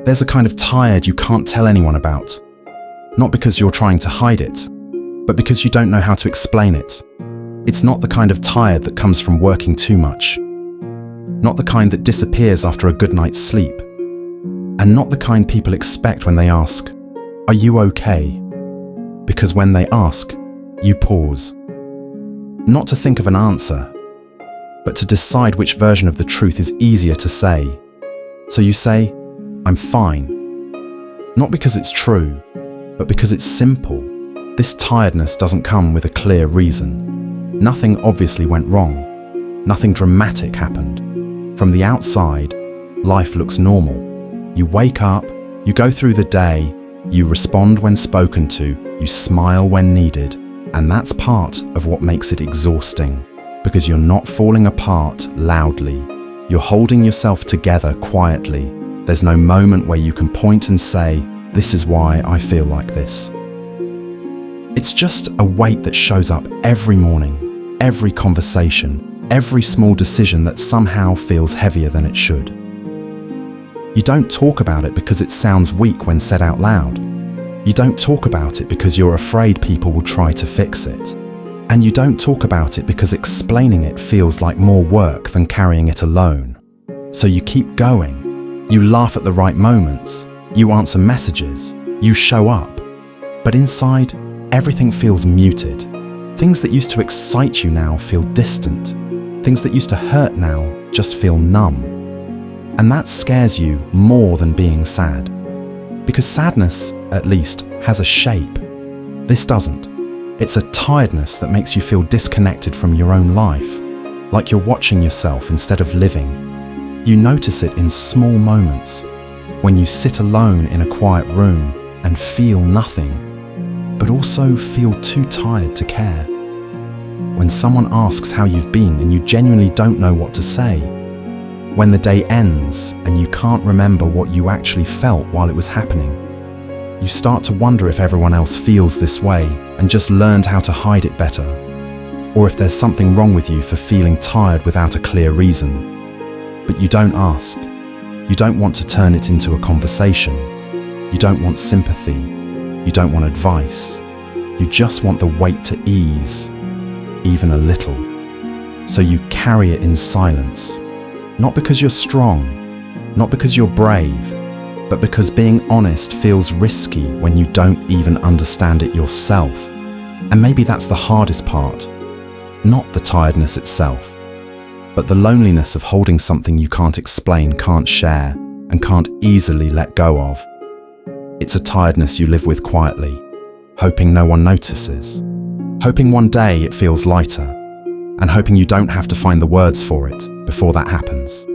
There's a kind of tired you can't tell anyone about. Not because you're trying to hide it, but because you don't know how to explain it. It's not the kind of tired that comes from working too much. Not the kind that disappears after a good night's sleep. And not the kind people expect when they ask, "Are you okay?" Because when they ask, you pause. Not to think of an answer, but to decide which version of the truth is easier to say. So you say, "I'm fine." Not because it's true, but because it's simple. This tiredness doesn't come with a clear reason. Nothing obviously went wrong. Nothing dramatic happened. From the outside, life looks normal. You wake up, you go through the day, you respond when spoken to, you smile when needed, and that's part of what makes it exhausting, because you're not falling apart loudly. You're holding yourself together quietly. There's no moment where you can point and say, "This is why I feel like this." It's just a weight that shows up every morning, every conversation, every small decision that somehow feels heavier than it should. You don't talk about it because it sounds weak when said out loud. You don't talk about it because you're afraid people will try to fix it. And you don't talk about it because explaining it feels like more work than carrying it alone. So you keep going. You laugh at the right moments. You answer messages. You show up. But inside, everything feels muted. Things that used to excite you now feel distant. Things that used to hurt now just feel numb. And that scares you more than being sad. Because sadness, at least, has a shape. This doesn't. It's a tiredness that makes you feel disconnected from your own life, like you're watching yourself instead of living. You notice it in small moments, when you sit alone in a quiet room and feel nothing, but also feel too tired to care. When someone asks how you've been and you genuinely don't know what to say. When the day ends and you can't remember what you actually felt while it was happening. You start to wonder if everyone else feels this way and just learned how to hide it better. Or if there's something wrong with you for feeling tired without a clear reason. But you don't ask. You don't want to turn it into a conversation. You don't want sympathy. You don't want advice. You just want the weight to ease, even a little. So you carry it in silence. Not because you're strong, not because you're brave, but because being honest feels risky when you don't even understand it yourself. And maybe that's the hardest part. Not the tiredness itself, but the loneliness of holding something you can't explain, can't share, and can't easily let go of. It's a tiredness you live with quietly, hoping no one notices, hoping one day it feels lighter, and hoping you don't have to find the words for it before that happens.